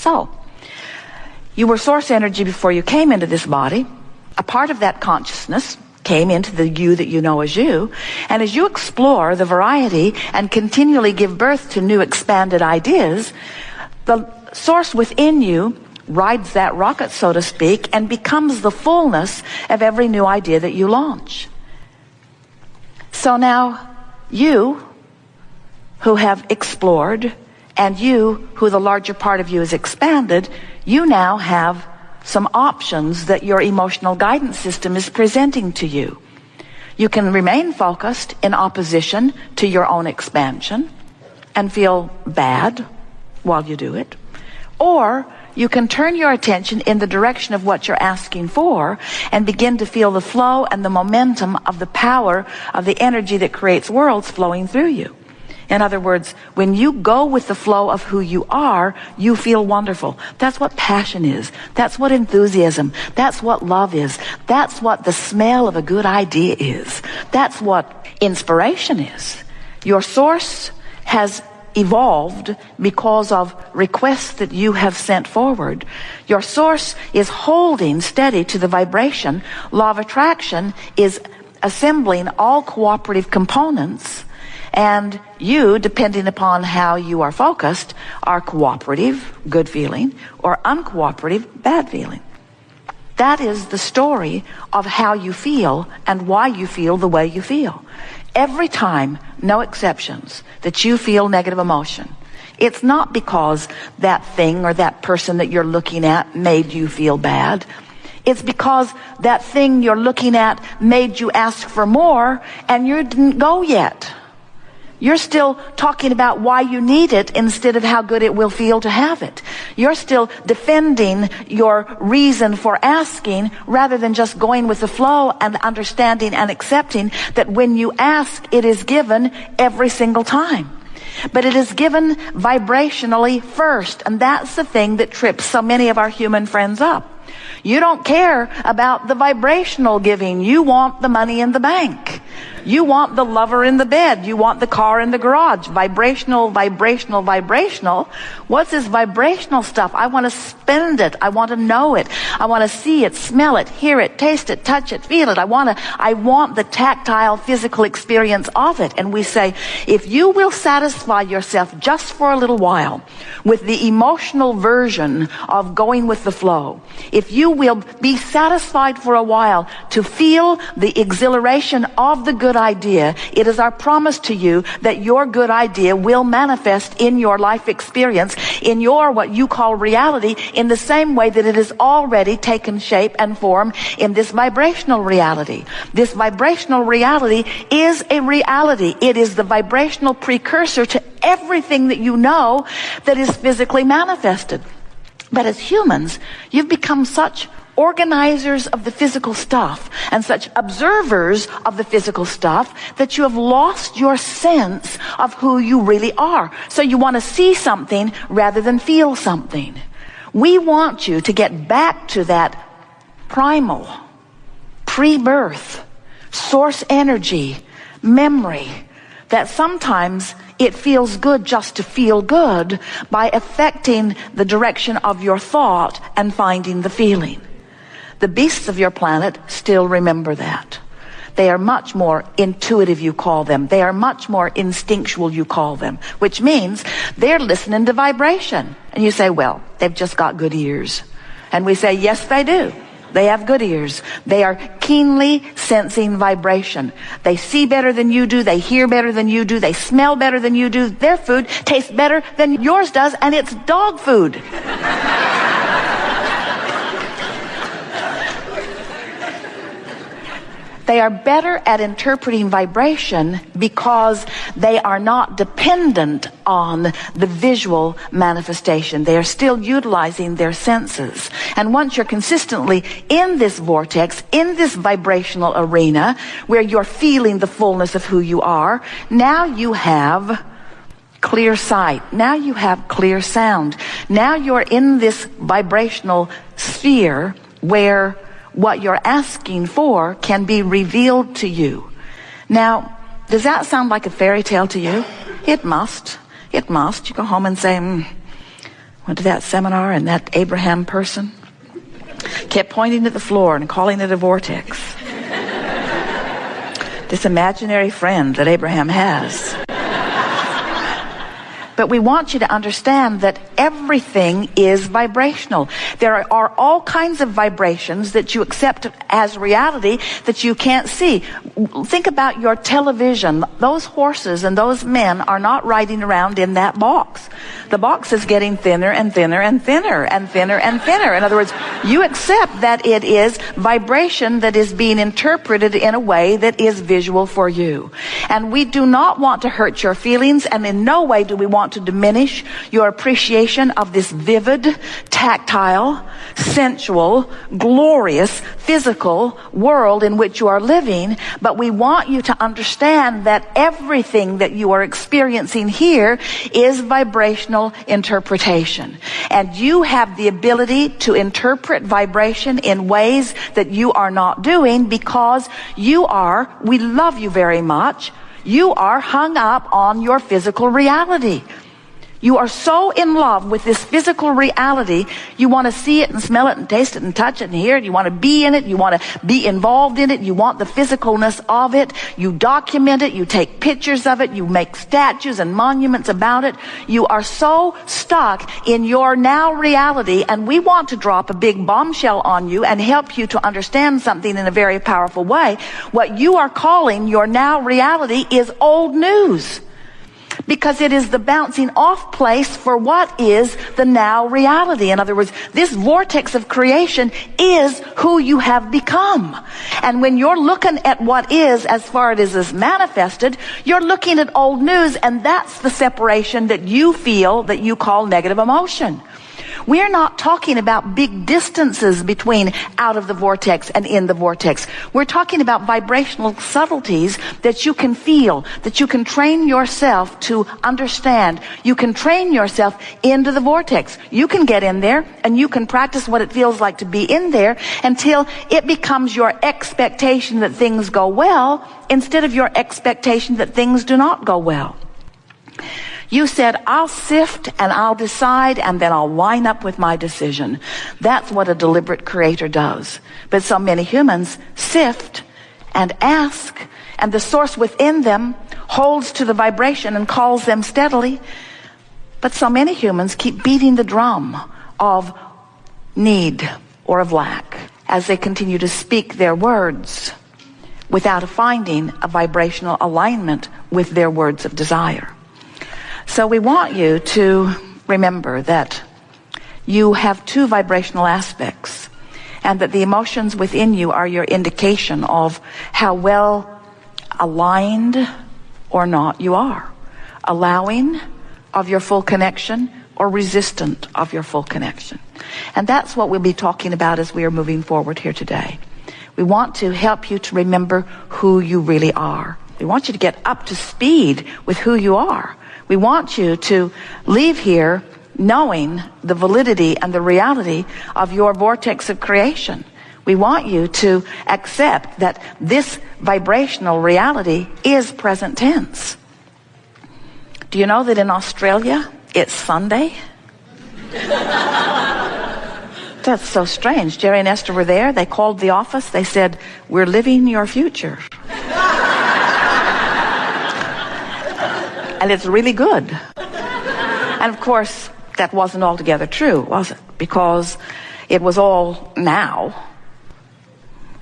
So, you were source energy before you came into this body. A part of that consciousness came into the you that you know as you. And as you explore the variety and continually give birth to new expanded ideas, the source within you rides that rocket, so to speak, and becomes the fullness of every new idea that you launch. So now, you who have explored, and you who the larger part of you is expanded, you now have some options that your emotional guidance system is presenting to you. You can remain focused in opposition to your own expansion and feel bad while you do it. Or you can turn your attention in the direction of what you're asking for and begin to feel the flow and the momentum of the power of the energy that creates worlds flowing through you. In other words, when you go with the flow of who you are, you feel wonderful. That's what passion is. That's what enthusiasm. That's what love is. That's what the smell of a good idea is. That's what inspiration is. Your source has evolved because of requests that you have sent forward. Your source is holding steady to the vibration. Law of attraction is assembling all cooperative components. And you, depending upon how you are focused, are cooperative, good feeling, or uncooperative, bad feeling. That is the story of how you feel and why you feel the way you feel. Every time, no exceptions, that you feel negative emotion, it's not because that thing or that person that you're looking at made you feel bad. It's because that thing you're looking at made you ask for more and you didn't go yet. You're still talking about why you need it instead of how good it will feel to have it. You're still defending your reason for asking rather than just going with the flow and understanding and accepting that when you ask, it is given every single time. But it is given vibrationally first, and that's the thing that trips so many of our human friends up. You don't care about the vibrational giving. You want the money in the bank. You want the lover in the bed. You want the car in the garage. Vibrational, vibrational, vibrational. What's this vibrational stuff? I want to spend it. I want to know it. I want to see it, smell it, hear it, taste it, touch it, feel it. I want the tactile, physical experience of it. And we say, if you will satisfy yourself just for a little while with the emotional version of going with the flow, if you will be satisfied for a while to feel the exhilaration of the good idea, it is our promise to you that your good idea will manifest in your life experience, in your what you call reality, in the same way that it has already taken shape and form in this vibrational reality. This vibrational reality is a reality. It is the vibrational precursor to everything that you know that is physically manifested. But as humans, you've become such organizers of the physical stuff and such observers of the physical stuff that you have lost your sense of who you really are. So you want to see something rather than feel something. We want you to get back to that primal, pre-birth, source energy, memory, that sometimes it feels good just to feel good by affecting the direction of your thought and finding the feeling. The beasts of your planet still remember that. They are much more intuitive, you call them. They are much more instinctual, you call them, which means they're listening to vibration. And you say, well, they've just got good ears. And we say, yes, they do. They have good ears. They are keenly sensing vibration. They see better than you do. They hear better than you do. They smell better than you do. Their food tastes better than yours does, and it's dog food. They are better at interpreting vibration because they are not dependent on the visual manifestation. They are still utilizing their senses. And once you're consistently in this vortex, in this vibrational arena, where you're feeling the fullness of who you are, now you have clear sight. Now you have clear sound. Now you're in this vibrational sphere where what you're asking for can be revealed to you. Now, does that sound like a fairy tale to you? It must. It must. You go home and say, Went to that seminar, and that Abraham person kept pointing at the floor and calling it a vortex. This imaginary friend that Abraham has. But we want you to understand that everything is vibrational. There are all kinds of vibrations that you accept as reality that you can't see. Think about your television. Those horses and those men are not riding around in that box. The box is getting thinner and thinner and thinner and thinner and thinner. In other words, you accept that it is vibration that is being interpreted in a way that is visual for you. And we do not want to hurt your feelings, and in no way do we want to diminish your appreciation of this vivid, tactile, sensual, glorious, physical world in which you are living. But we want you to understand that everything that you are experiencing here is vibrational interpretation. And you have the ability to interpret vibration in ways that you are not doing because we love you very much. You are hung up on your physical reality. You are so in love with this physical reality, you want to see it and smell it and taste it and touch it and hear it. You want to be in it. You want to be involved in it. You want the physicalness of it. You document it. You take pictures of it. You make statues and monuments about it. You are so stuck in your now reality, and we want to drop a big bombshell on you and help you to understand something in a very powerful way. What you are calling your now reality is old news, because it is the bouncing off place for what is the now reality. In other words, this vortex of creation is who you have become. And when you're looking at what is as far as it is manifested, you're looking at old news, and that's the separation that you feel that you call negative emotion. We're not talking about big distances between out of the vortex and in the vortex. We're talking about vibrational subtleties that you can feel, that you can train yourself to understand. You can train yourself into the vortex. You can get in there and you can practice what it feels like to be in there until it becomes your expectation that things go well instead of your expectation that things do not go well. You said, I'll sift and I'll decide and then I'll line up with my decision. That's what a deliberate creator does. But so many humans sift and ask, and the source within them holds to the vibration and calls them steadily. But so many humans keep beating the drum of need or of lack as they continue to speak their words without finding a vibrational alignment with their words of desire. So we want you to remember that you have two vibrational aspects, and that the emotions within you are your indication of how well aligned or not you are. Allowing of your full connection or resistant of your full connection. And that's what we'll be talking about as we are moving forward here today. We want to help you to remember who you really are. We want you to get up to speed with who you are. We want you to leave here knowing the validity and the reality of your vortex of creation. We want you to accept that this vibrational reality is present tense. Do you know that in Australia, it's Sunday? That's so strange. Jerry and Esther were there. They called the office. They said, we're living your future. And it's really good. And of course, that wasn't altogether true, was it? Because it was all now.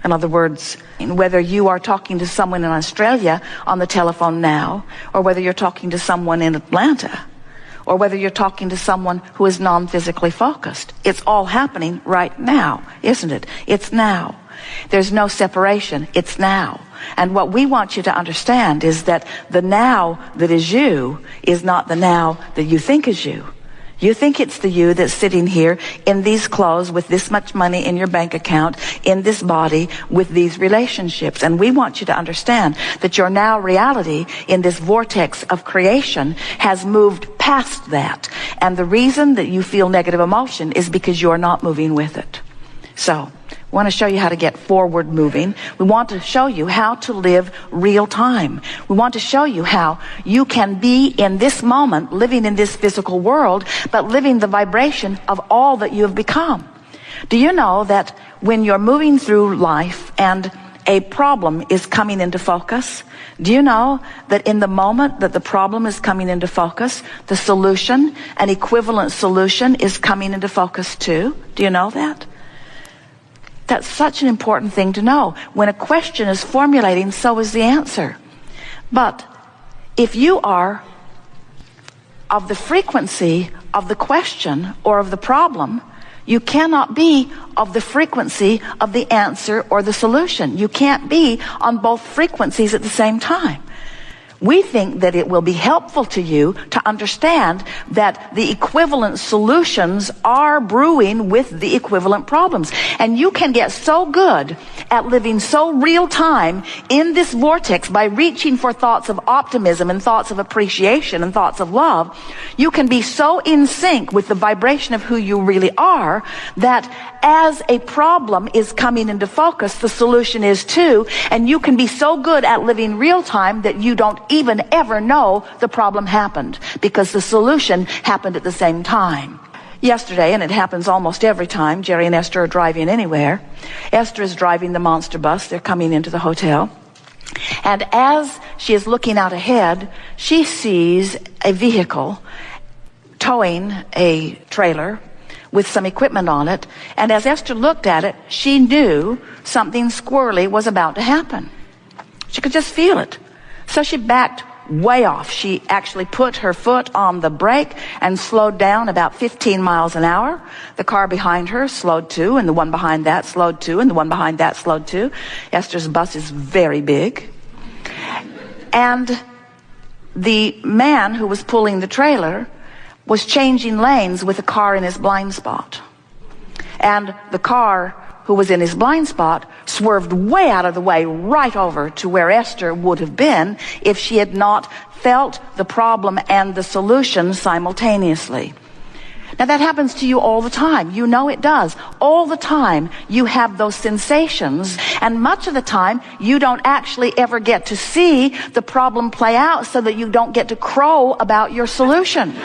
In other words, whether you are talking to someone in Australia on the telephone now, or whether you're talking to someone in Atlanta, or whether you're talking to someone who is non-physically focused, it's all happening right now, isn't it? It's now. There's no separation. It's now. And what we want you to understand is that the now that is you is not the now that you think is you. You think it's the you that's sitting here in these clothes with this much money in your bank account, in this body, with these relationships. And we want you to understand that your now reality in this vortex of creation has moved past that. And the reason that you feel negative emotion is because you're not moving with it. So We want to show you how to get forward moving. We want to show you how to live real time. We want to show you how you can be in this moment, living in this physical world, but living the vibration of all that you have become. Do you know that when you're moving through life and a problem is coming into focus, do you know that in the moment that the problem is coming into focus, the solution, an equivalent solution, is coming into focus too? Do you know that? That's such an important thing to know. When a question is formulating, so is the answer. But if you are of the frequency of the question or of the problem, you cannot be of the frequency of the answer or the solution. You can't be on both frequencies at the same time. We think that it will be helpful to you to understand that the equivalent solutions are brewing with the equivalent problems. And you can get so good at living so real time in this vortex by reaching for thoughts of optimism and thoughts of appreciation and thoughts of love. You can be so in sync with the vibration of who you really are that as a problem is coming into focus, the solution is too. And you can be so good at living real time that you don't even ever know the problem happened, because the solution happened at the same time. Yesterday, and it happens almost every time, Jerry and Esther are driving anywhere. Esther is driving the monster bus. They're coming into the hotel. And as she is looking out ahead, she sees a vehicle towing a trailer with some equipment on it. And as Esther looked at it, she knew something squirrely was about to happen. She could just feel it. So she backed way off. She actually put her foot on the brake and slowed down about 15 miles an hour. The car behind her slowed too, and the one behind that slowed too, and the one behind that slowed too. Esther's bus is very big. And the man who was pulling the trailer was changing lanes with a car in his blind spot. And the car who was in his blind spot swerved way out of the way right over to where Esther would have been if she had not felt the problem and the solution simultaneously. Now that happens to you all the time. You know it does. All the time you have those sensations, and much of the time you don't actually ever get to see the problem play out so that you don't get to crow about your solution.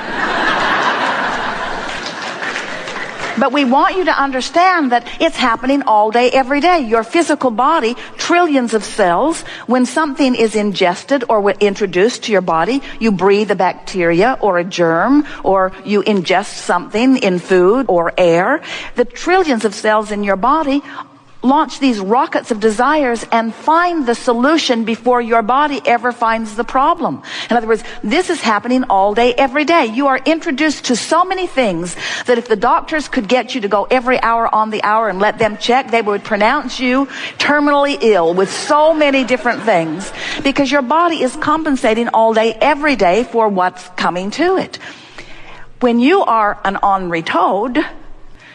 But we want you to understand that it's happening all day, every day. Your physical body, trillions of cells, when something is ingested or introduced to your body, you breathe a bacteria or a germ, or you ingest something in food or air. The trillions of cells in your body launch these rockets of desires and find the solution before your body ever finds the problem. In other words, this is happening all day, every day. You are introduced to so many things that if the doctors could get you to go every hour on the hour and let them check, they would pronounce you terminally ill with so many different things, because your body is compensating all day, every day for what's coming to it. When you are an ornery toad,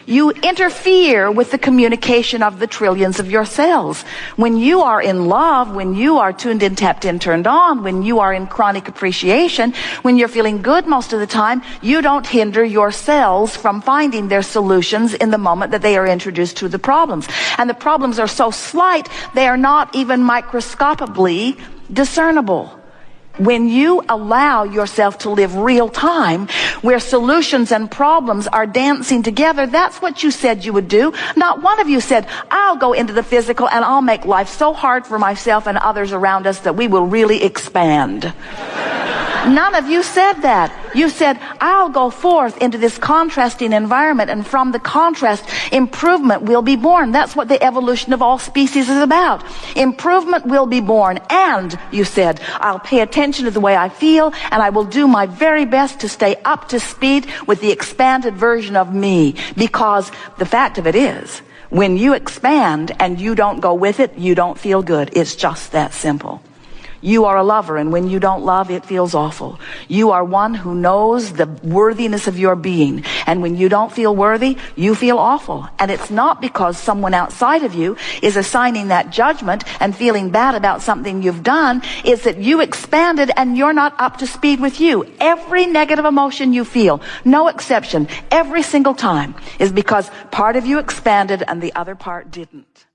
you interfere with the communication of the trillions of your cells. When you are in love, when you are tuned in, tapped in, turned on, when you are in chronic appreciation, when you're feeling good most of the time, you don't hinder your cells from finding their solutions in the moment that they are introduced to the problems. And the problems are so slight, they are not even microscopically discernible. When you allow yourself to live real time, where solutions and problems are dancing together, that's what you said you would do. Not one of you said, I'll go into the physical and I'll make life so hard for myself and others around us that we will really expand. None of you said that. You said, I'll go forth into this contrasting environment, and from the contrast, improvement will be born. That's what the evolution of all species is about. Improvement will be born. And, you said, I'll pay attention to the way I feel, and I will do my very best to stay up to speed with the expanded version of me. Because the fact of it is, when you expand and you don't go with it, you don't feel good. It's just that simple. You are a lover, and when you don't love, it feels awful. You are one who knows the worthiness of your being, and when you don't feel worthy, you feel awful. And it's not because someone outside of you is assigning that judgment and feeling bad about something you've done. It's that you expanded and you're not up to speed with you. Every negative emotion you feel, no exception, every single time, is because part of you expanded and the other part didn't.